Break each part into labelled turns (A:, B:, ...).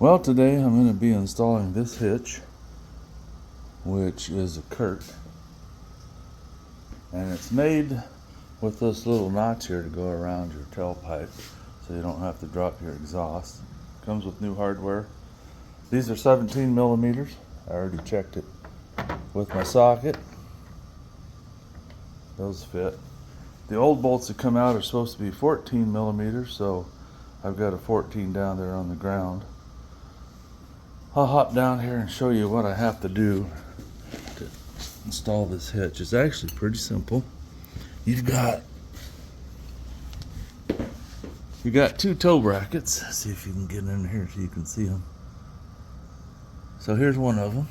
A: Well, today I'm going to be installing this hitch, which is a Kurt, and it's made with this little notch here to go around your tailpipe so you don't have to drop your exhaust. Comes with new hardware. These are 17 millimeters. I already checked it with my socket. Those fit. The old bolts that come out are supposed to be 14 millimeters, so I've got a 14 down there on the ground. I'll hop down here and show you what I have to do to install this hitch. It's actually pretty simple. You've got two toe brackets. Let's see if you can get in here so you can see them. So here's one of them.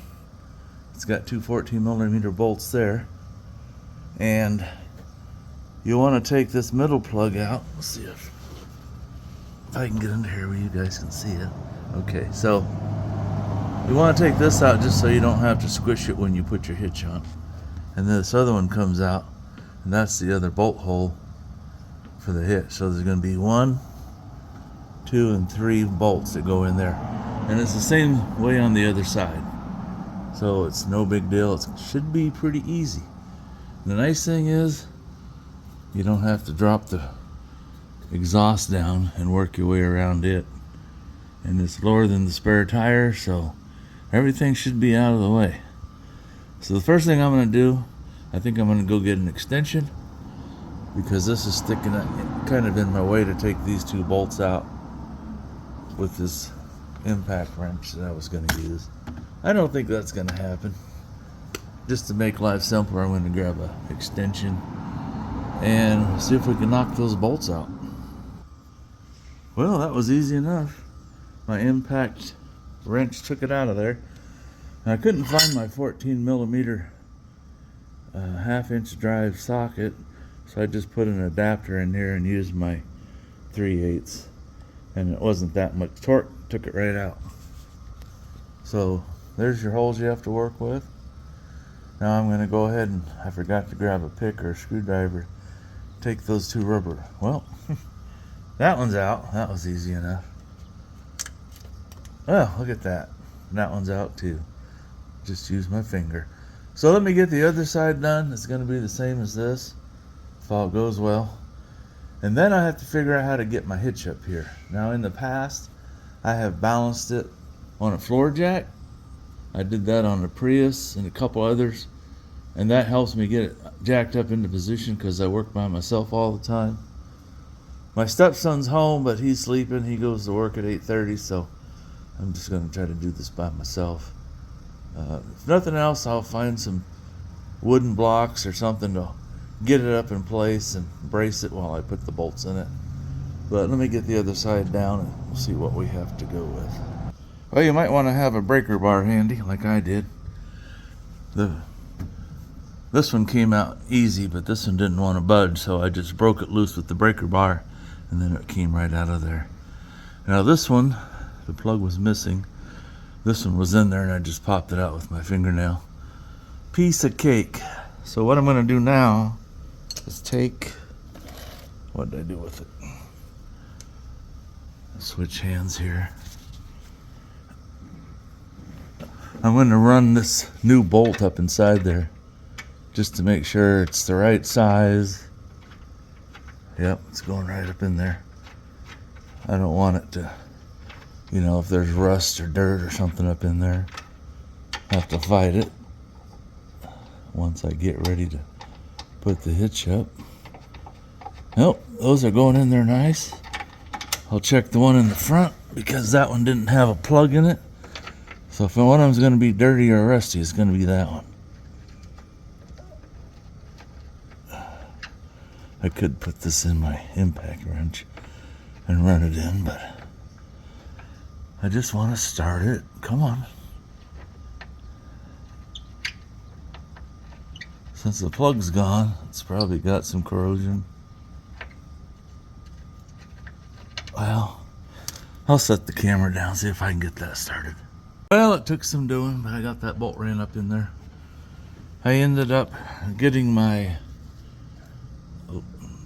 A: It's got two 14 millimeter bolts there, and you want to take this middle plug out. Let's see if I can get into here where you guys can see it. Okay, so you want to take this out just so you don't have to squish it when you put your hitch on. And then this other one comes out, and that's the other bolt hole for the hitch. So there's going to be 1, 2, and 3 bolts that go in there. And it's the same way on the other side. So it's no big deal. It should be pretty easy. And the nice thing is, you don't have to drop the exhaust down and work your way around it. And it's lower than the spare tire, so everything should be out of the way. So the first thing I'm going to do, I think I'm going to go get an extension, because this is sticking kind of in my way to take these 2 bolts out with this impact wrench that I was going to use. I don't think that's going to happen. Just to make life simpler, I'm going to grab an extension and see if we can knock those bolts out. Well, that was easy enough. My impact wrench took it out of there. And I couldn't find my 14 millimeter 1/2-inch drive socket, so I just put an adapter in here and used my 3/8, and it wasn't that much torque, took it right out. So there's your holes you have to work with. Now I'm going to go ahead and, I forgot to grab a pick or a screwdriver, take those 2 rubber. Well, that one's out. That was easy enough. Oh, look at that. That one's out too. Just use my finger. So let me get the other side done. It's going to be the same as this, if all goes well. And then I have to figure out how to get my hitch up here. Now in the past, I have balanced it on a floor jack. I did that on the Prius and a couple others. And that helps me get it jacked up into position because I work by myself all the time. My stepson's home, but he's sleeping. He goes to work at 8:30, so I'm just going to try to do this by myself. If nothing else, I'll find some wooden blocks or something to get it up in place and brace it while I put the bolts in it. But let me get the other side down and we'll see what we have to go with. Well, you might want to have a breaker bar handy, like I did. This one came out easy, but this one didn't want to budge, so I just broke it loose with the breaker bar, and then it came right out of there. Now this one, the plug was missing. This one was in there, and I just popped it out with my fingernail. Piece of cake. So what I'm going to do now is take, what did I do with it? Switch hands here. I'm going to run this new bolt up inside there just to make sure it's the right size. Yep, it's going right up in there. I don't want it to, you know, if there's rust or dirt or something up in there, I have to fight it once I get ready to put the hitch up. Nope, those are going in there nice. I'll check the one in the front because that one didn't have a plug in it. So if one of them's going to be dirty or rusty, it's going to be that one. I could put this in my impact wrench and run it in, but I just want to start it. Come on. Since the plug's gone, it's probably got some corrosion. Well, I'll set the camera down, see if I can get that started. Well, it took some doing, but I got that bolt ran up in there. I ended up getting my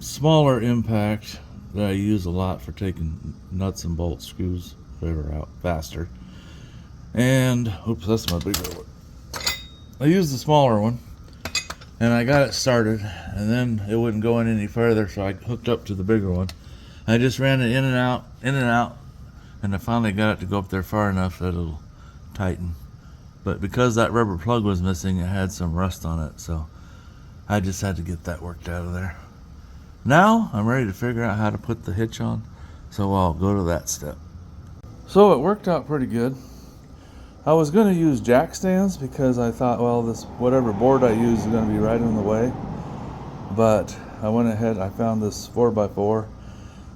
A: smaller impact that I use a lot for taking nuts and bolt screws river out faster. And oops, that's my bigger one. I used the smaller one and I got it started, and then it wouldn't go in any further, so I hooked up to the bigger one. I just ran it in and out, and I finally got it to go up there far enough that it'll tighten. But because that rubber plug was missing, it had some rust on it, so I just had to get that worked out of there. Now I'm ready to figure out how to put the hitch on, so I'll go to that step. So it worked out pretty good. I was going to use jack stands because I thought, well, this whatever board I use is going to be right in the way. But I went ahead, I found this 4x4.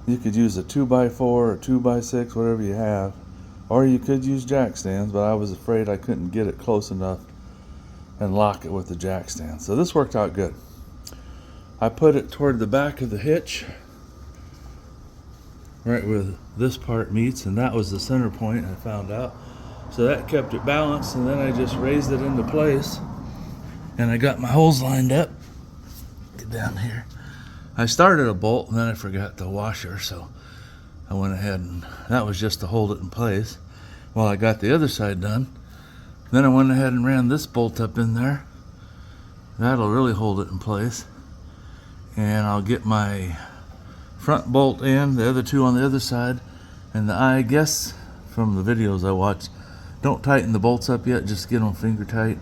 A: You could use a 2x4 or 2x6, whatever you have. Or you could use jack stands, but I was afraid I couldn't get it close enough and lock it with the jack stand. So this worked out good. I put it toward the back of the hitch, right where this part meets, and that was the center point, I found out. So that kept it balanced, and then I just raised it into place, and I got my holes lined up. Get down here. I started a bolt, and then I forgot the washer, so I went ahead and that was just to hold it in place while I got the other side done. Then I went ahead and ran this bolt up in there. That'll really hold it in place. And I'll get my front bolt in, the other two on the other side, and I guess from the videos I watched, don't tighten the bolts up yet, just get them finger tight.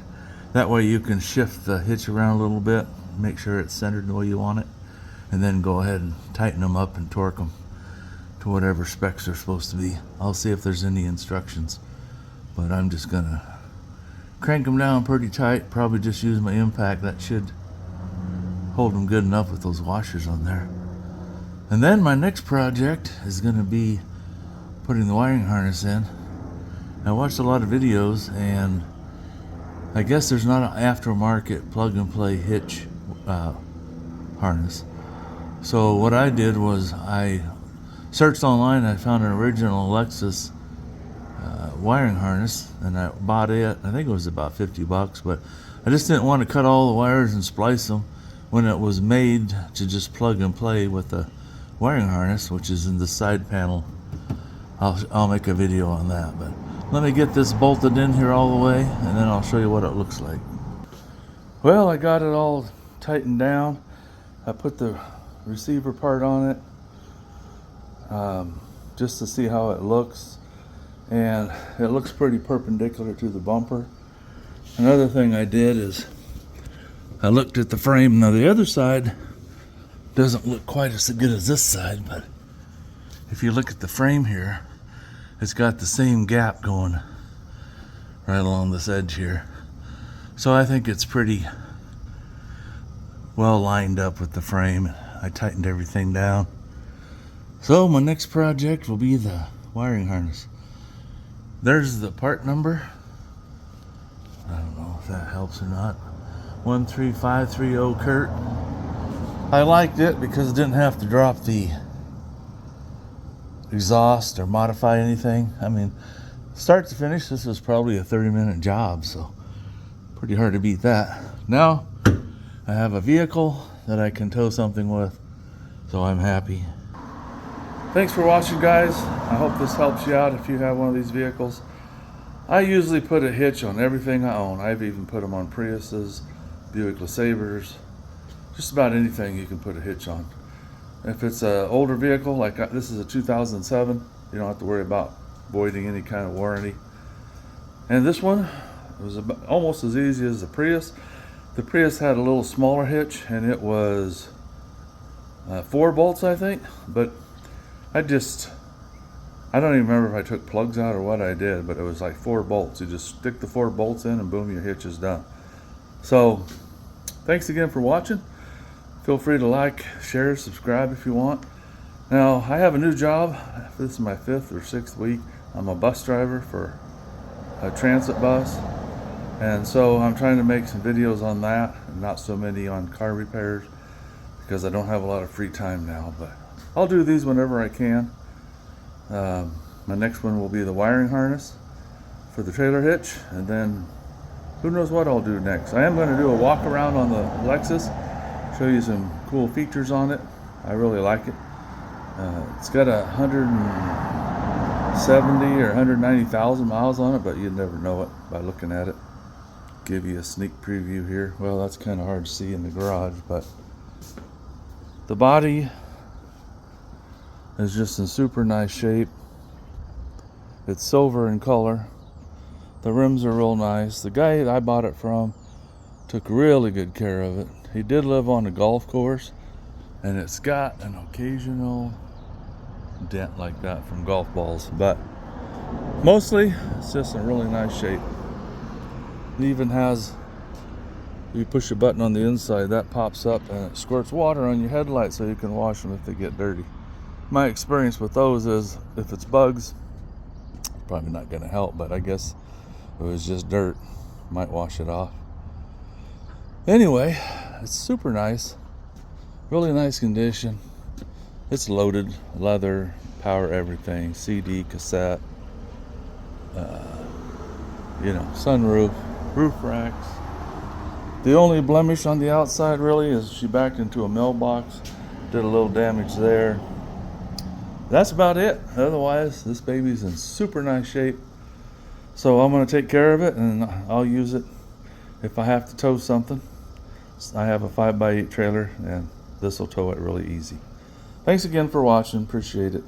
A: That way you can shift the hitch around a little bit, make sure it's centered the way you want it, and then go ahead and tighten them up and torque them to whatever specs they're supposed to be. I'll see if there's any instructions, but I'm just gonna crank them down pretty tight, probably just use my impact. That should hold them good enough with those washers on there. And then my next project is gonna be putting the wiring harness in. I watched a lot of videos, and I guess there's not an aftermarket plug and play hitch harness. So what I did was I searched online, I found an original Lexus wiring harness, and I bought it. I think it was about 50 bucks, but I just didn't want to cut all the wires and splice them when it was made to just plug and play with the wiring harness, which is in the side panel. I'll make a video on that, but let me get this bolted in here all the way, and then I'll show you what it looks like. Well, I got it all tightened down. I put the receiver part on it just to see how it looks, and it looks pretty perpendicular to the bumper. Another thing I did is I looked at the frame. Now the other side doesn't look quite as good as this side, but if you look at the frame here, it's got the same gap going right along this edge here. So I think it's pretty well lined up with the frame. I tightened everything down. So my next project will be the wiring harness. There's the part number. I don't know if that helps or not. 13530 Kurt. I liked it because it didn't have to drop the exhaust or modify anything. I mean, start to finish, this was probably a 30-minute job, so pretty hard to beat that. Now I have a vehicle that I can tow something with, so I'm happy. Thanks for watching, guys. I hope this helps you out if you have one of these vehicles. I usually put a hitch on everything I own. I've even put them on Priuses, Buick LeSabres, just about anything you can put a hitch on. If it's an older vehicle, like this is a 2007, you don't have to worry about voiding any kind of warranty. And this one was almost as easy as the Prius. The Prius had a little smaller hitch, and it was 4 bolts, I think. But I don't even remember if I took plugs out or what I did, but it was like 4 bolts. You just stick the 4 bolts in, and boom, your hitch is done. So thanks again for watching. Feel free to like, share, subscribe if you want. Now, I have a new job. This is my 5th or 6th week. I'm a bus driver for a transit bus. And so I'm trying to make some videos on that, and not so many on car repairs, because I don't have a lot of free time now. But I'll do these whenever I can. My next one will be the wiring harness for the trailer hitch, and then who knows what I'll do next. I am going to do a walk around on the Lexus, show you some cool features on it. I really like it. It's got a 70 or 190,000 miles on it, but you'd never know it by looking at it. Give you a sneak preview here. Well, that's kind of hard to see in the garage, but the body is just in super nice shape. It's silver in color. The rims are real nice. The guy that I bought it from took really good care of it. He did live on a golf course, and it's got an occasional dent like that from golf balls, but mostly it's just in really nice shape. It even has, you push a button on the inside, that pops up and it squirts water on your headlights so you can wash them if they get dirty. My experience with those is if it's bugs, probably not going to help, but I guess if it was just dirt, might wash it off. Anyway, it's super nice, really nice condition. It's loaded, leather, power, everything, CD, cassette, sunroof, roof racks. The only blemish on the outside really is she backed into a mailbox, did a little damage there. That's about it. Otherwise, this baby's in super nice shape. So I'm going to take care of it, and I'll use it if I have to tow something. I have a 5x8 trailer, and this will tow it really easy. Thanks again for watching. Appreciate it.